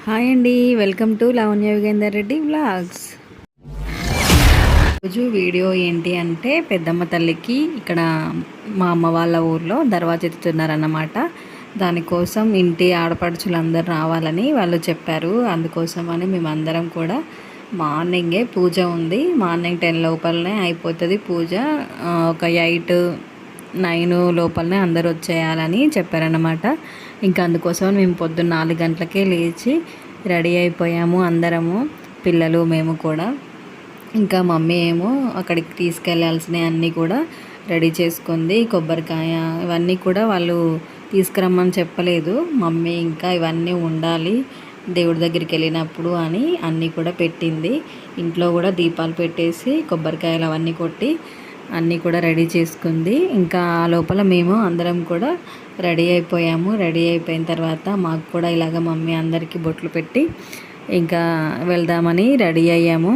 Hi అండి, welcome to Lavanya Yugender Reddy vlogs. రోజు video ఏంటి అంటే పెద్దమ్మ తల్లికి ఇక్కడ మా అమ్మ వాళ్ళ ఊర్లో దర్వాజా ఎత్తుతున్నారన్నమాట. దానికోసం ఇంటి ఆడపడుచులందరూ రావాలని వాళ్ళు చెప్పారు. అందుకోసమని మేమందరం కూడా మార్నింగే పూజ ఉంది, మార్నింగ్ 10 లోపలనే అయిపోతుంది పూజ. ఒక 8, 9 లోపలనే అందరూ వచ్చేయాలని చెప్పారన్నమాట. ఇంకా అందుకోసం మేము పొద్దున్న 4 గంటలకే లేచి రెడీ అయిపోయాము అందరము, పిల్లలు మేము కూడా. ఇంకా మమ్మీ ఏమో అక్కడికి తీసుకెళ్లాల్సినవి అన్నీ కూడా రెడీ చేసుకుంది. కొబ్బరికాయ ఇవన్నీ కూడా వాళ్ళు తీసుకురమ్మని చెప్పలేదు మమ్మీ, ఇంకా ఇవన్నీ ఉండాలి దేవుడి దగ్గరికి వెళ్ళినప్పుడు అని అన్నీ కూడా పెట్టింది. ఇంట్లో కూడా దీపాలు పెట్టేసి కొబ్బరికాయలు అవన్నీ కొట్టి అన్నీ కూడా రెడీ చేసుకుంది. ఇంకా ఆ లోపల మేము అందరం కూడా రెడీ అయిపోయాము. రెడీ అయిపోయిన తర్వాత మాకు కూడా ఇలాగ మమ్మీ అందరికీ బొట్లు పెట్టి ఇంకా వెళ్దామని రెడీ అయ్యాము.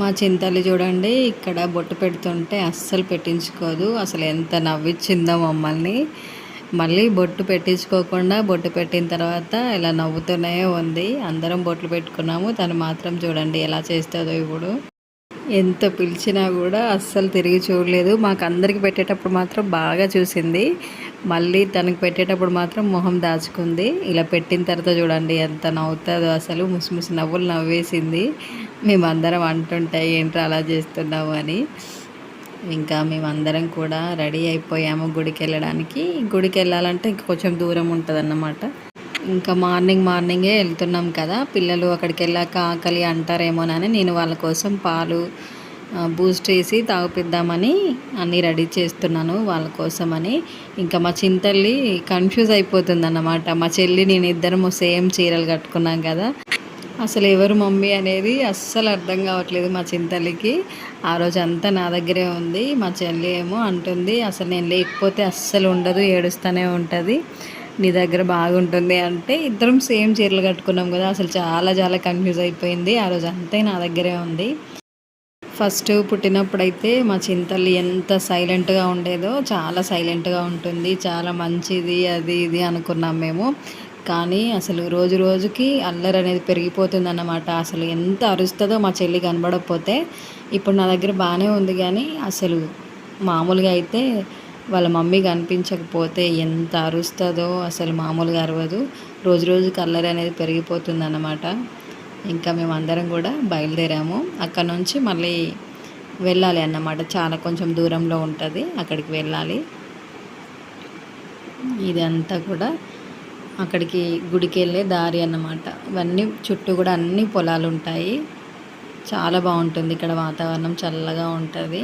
మా చింతలు చూడండి, ఇక్కడ బొట్టు పెడుతుంటే అస్సలు పెట్టించుకోదు. అసలు ఎంత నవ్వించిందో మమ్మల్ని. మళ్ళీ బొట్టు పెట్టించుకోకుండా బొట్టు పెట్టిన తర్వాత ఇలా నవ్వుతూనే ఉంది. అందరం బొట్లు పెట్టుకున్నాము, తను మాత్రం చూడండి ఎలా చేస్తుందో. ఇప్పుడు ఎంత పిలిచినా కూడా అస్సలు తిరిగి చూడలేదు. మాకు అందరికి పెట్టేటప్పుడు మాత్రం బాగా చూసింది, మళ్ళీ తనకి పెట్టేటప్పుడు మాత్రం మొహం దాచుకుంది. ఇలా పెట్టిన తర్వాత చూడండి ఎంత నవ్వుతుందో, అసలు ముసి నవ్వులు నవ్వేసింది. మేమందరం అంటుంటాయి ఏంట్రా అలా చేస్తున్నాము అని. ఇంకా మేమందరం కూడా రెడీ అయిపోయాము గుడికి వెళ్ళడానికి. గుడికి వెళ్ళాలంటే ఇంక కొంచెం దూరం ఉంటుంది అన్నమాట. ఇంకా మార్నింగే వెళ్తున్నాం కదా, పిల్లలు అక్కడికి వెళ్ళాక ఆకలి అంటారేమోనని నేను వాళ్ళ కోసం పాలు బూస్ట్ వేసి తాగిపిద్దామని అన్నీ రెడీ చేస్తున్నాను వాళ్ళ కోసమని. ఇంకా మా చింతల్లి కన్ఫ్యూజ్ అయిపోతుంది అన్నమాట. మా చెల్లి నేను ఇద్దరము సేమ్ చీరలు కట్టుకున్నాం కదా, అసలు ఎవరు మమ్మీ అనేది అస్సలు అర్థం కావట్లేదు మా చింతల్లికి. ఆ రోజు అంతా నా దగ్గరే ఉంది. మా చెల్లి ఏమో అంటుంది అసలు నేను లేకపోతే అస్సలు ఉండదు, ఏడుస్తూనే ఉంటుంది, నీ దగ్గర బాగుంటుంది అంటే. ఇద్దరం సేమ్ చీరలు కట్టుకున్నాం కదా, అసలు చాలా కన్ఫ్యూజ్ అయిపోయింది. ఆ రోజు అంతే నా దగ్గరే ఉంది. ఫస్ట్ పుట్టినప్పుడైతే మా చింతల్లి ఎంత సైలెంట్గా ఉండేదో, చాలా సైలెంట్గా ఉంటుంది, చాలా మంచిది అది ఇది అనుకున్నాం మేము. కానీ అసలు రోజుకి అల్లరి అనేది పెరిగిపోతుంది అన్నమాట. అసలు ఎంత అరుస్తుందో మా చెల్లి కనబడకపోతే. ఇప్పుడు నా దగ్గర బాగానే ఉంది కానీ అసలు మామూలుగా అయితే వాళ్ళ మమ్మీ కనిపించకపోతే ఎంత అరుస్తుందో, అసలు మామూలుగా అరవదు. రోజుకి అల్లరి అనేది పెరిగిపోతుంది అన్నమాట. ఇంకా మేము అందరం కూడా బయలుదేరాము. అక్కడ నుంచి మళ్ళీ వెళ్ళాలి అన్నమాట, చాలా కొంచెం దూరంలో ఉంటుంది, అక్కడికి వెళ్ళాలి. ఇదంతా కూడా అక్కడికి గుడికి వెళ్ళే దారి అన్నమాట. ఇవన్నీ చుట్టూ కూడా అన్ని పొలాలు ఉంటాయి, చాలా బాగుంటుంది ఇక్కడ వాతావరణం, చల్లగా ఉంటుంది.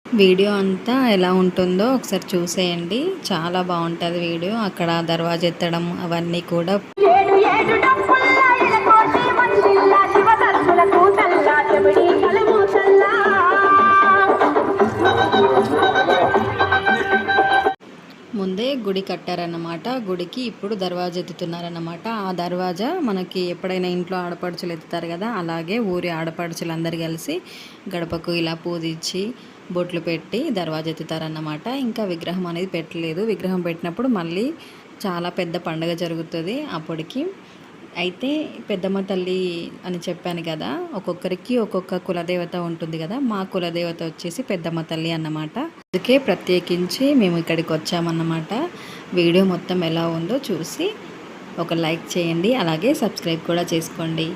వీడియో అంతా ఎలా ఉంటుందో ఒకసారి చూసేయండి, చాలా బాగుంటుంది వీడియో. అక్కడ దర్వాజా ఎత్తడం అవన్నీ కూడా. ముందే గుడి కట్టారన్నమాట, గుడికి ఇప్పుడు దర్వాజా ఎత్తుతున్నారన్నమాట. ఆ దర్వాజా మనకి ఎప్పుడైనా ఇంట్లో ఆడపడుచులు ఎత్తుతారు కదా, అలాగే ఊరి ఆడపడుచులు అందరు కలిసి గడపకు ఇలా పూజించి బొట్లు పెట్టి దర్వాజా ఎత్తుతారన్నమాట. ఇంకా విగ్రహం అనేది పెట్టలేదు. విగ్రహం పెట్టినప్పుడు మళ్ళీ చాలా పెద్ద పండుగ జరుగుతుంది అప్పటికి. అయితే పెద్దమ్మ తల్లి అని చెప్పాను కదా, ఒక్కొక్కరికి ఒక్కొక్క కులదేవత ఉంటుంది కదా, మా కులదేవత వచ్చేసి పెద్దమ్మ తల్లి అన్నమాట. అందుకే ప్రత్యేకించి మేము ఇక్కడికి వచ్చామన్నమాట. వీడియో మొత్తం ఎలా ఉందో చూసి ఒక లైక్ చేయండి, అలాగే సబ్స్క్రైబ్ కూడా చేసుకోండి.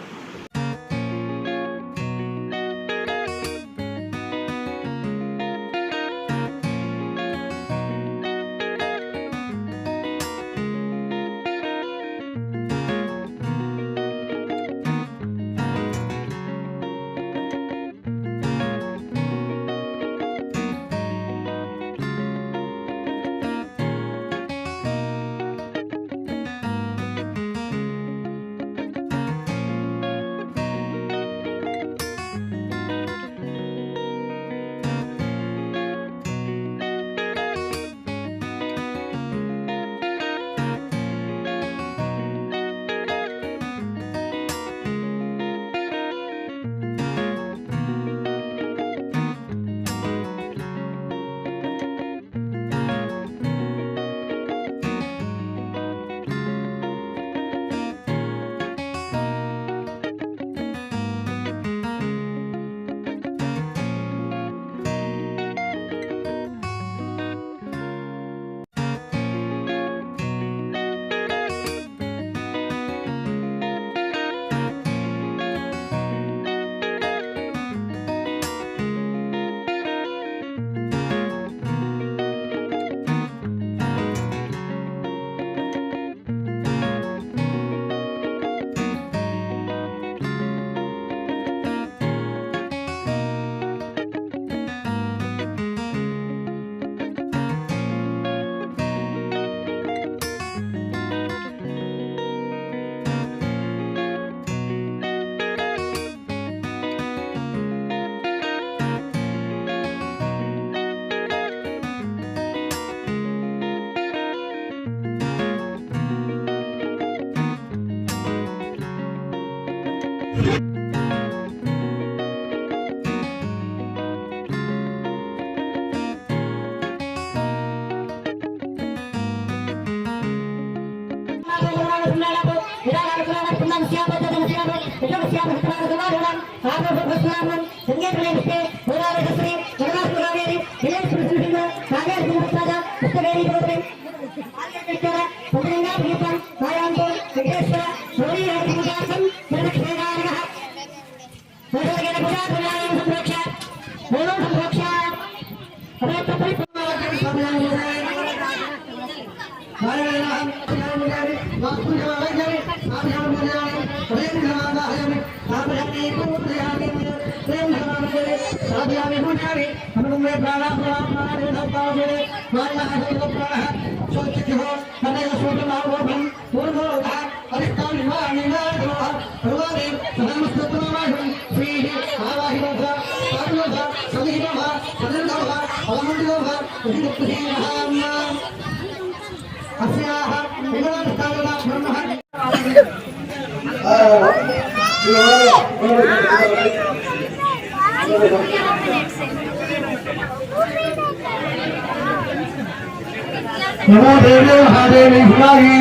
नमो देवे महादेवी भुलाही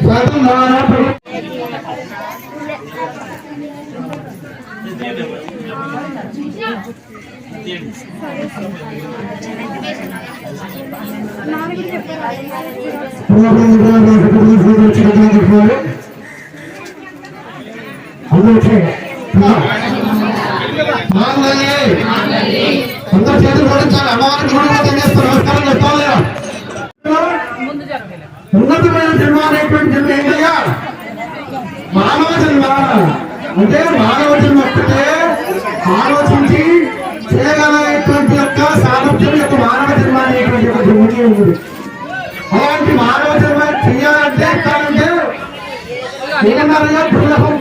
साधु महाराज అందరూ చేతులు పడించాలి. అమ్మవారికి నమస్కారం చెప్పాలి. ఉన్నతమైన జన్మ అనేటువంటి జన్మ ఏంటయ్యా? మానవ జన్మ. అంటే మానవ జన్మ ఒక్కటే ఆలోచించి చేయగలటువంటి యొక్క సామర్థ్యం యొక్క మానవ జన్మ అనేటువంటి ఒక జన్మకి ఉంది. అలాంటి మానవ జన్మ చేయాలంటే ఎక్కాలంటే ఏమన్నారయ్యా? దుర్లభం.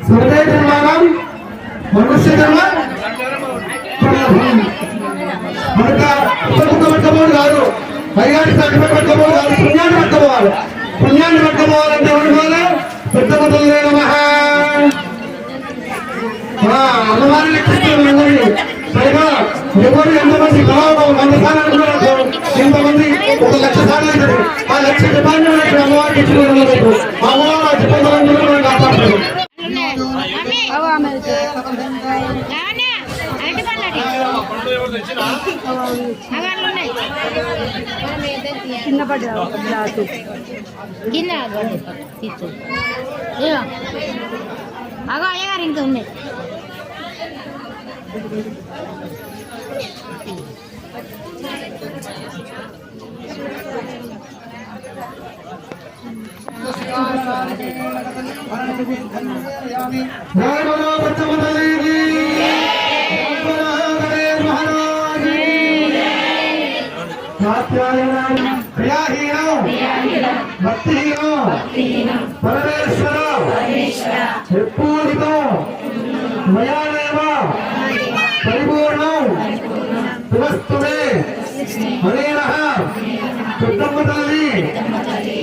సర్వే జన్మానం మనుష్య జన్మ కనుక పట్టుకోబోదు కాదు, పైగాని పట్టుకోబోదు కాదు, పుణ్యాన్ని పట్టుకోవాలి. పుణ్యాన్ని పట్టుకోవాలంటే ఎవరి పెద్ద అమ్మవారిని లెక్కిస్తుంది. పైగా ఎవరు ఎంతమంది కళాభావం 100 సార్లు అనుకున్నారు, ఎంతమంది 1 లక్ష సార్లు అవుతుంది. ఆ లక్ష జపాన్ని అమ్మవారికి ఇచ్చుకోవడం అమ్మవారు చెప్పాలని మనం కాపాడుతారు. చిన్న పడ్డాసు గిన్నె తీసు అగో అయ్యగారు ఇంకా ఉన్నాయి. పరమేశ్వర ఎప్పుడుతో మయాదేవ పరిపూర్ణం తువస్తుమే హరేణ పెద్దమ్మ తల్లి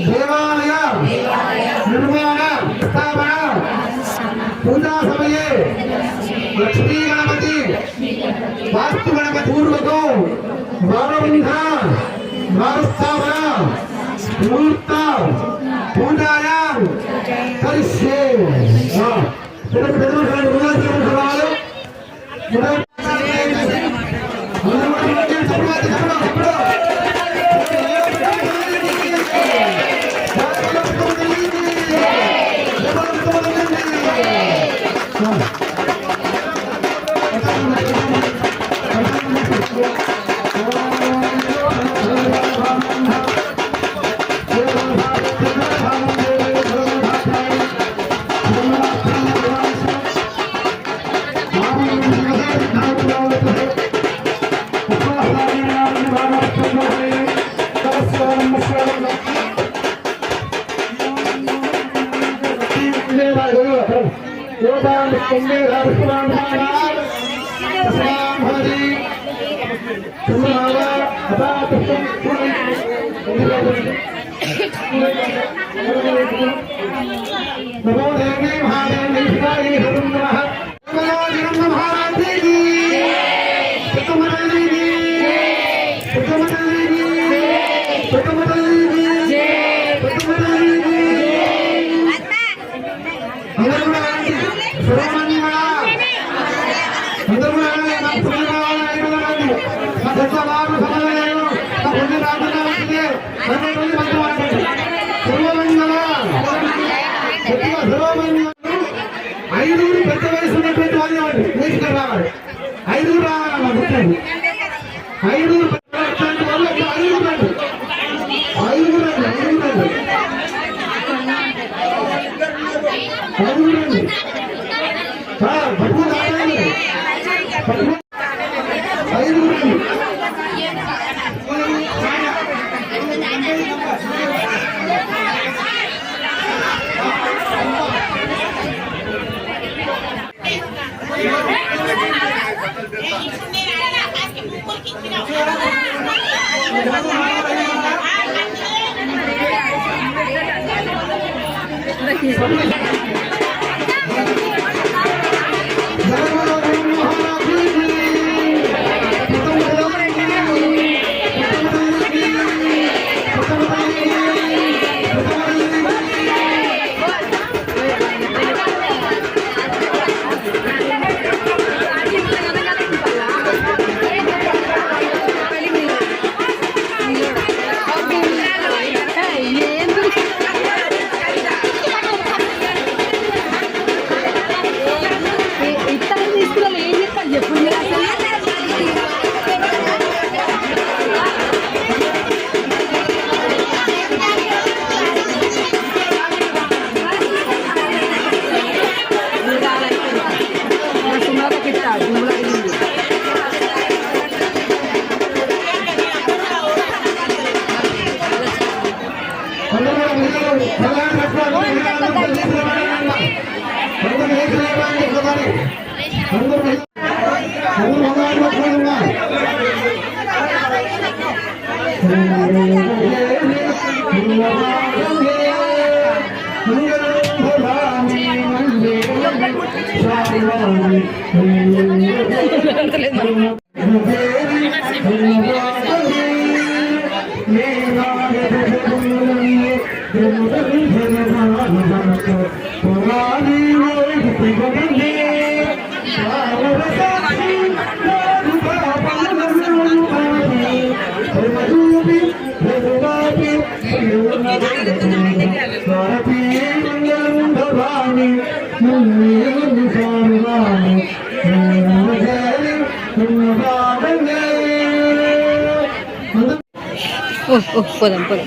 దేవాలయ నిర్మాణ స్థాపన పూజా సమయే లక్ష్మీ గణపతి వాస్తు గణపతి పూర్వకం ద్వారబంధ ద్వారస్థాపన ముహూర్త పూజాయాం కరిష్యే. ఐదుగురు పెద్ద వయసు ఉన్నటువంటి వాళ్ళు వేసుకొని రావాలి. ఐదుగురు రావాలమ్మా గుర్తండి. ఐదుగురు పెద్ద వయసు వాళ్ళు ఐదుగురు రండి. ఐదుగురు రండి. ఐదుగురు రండి. పట్టుకుని రావాలి. ఐదుగురు రండి.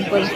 పోదాం.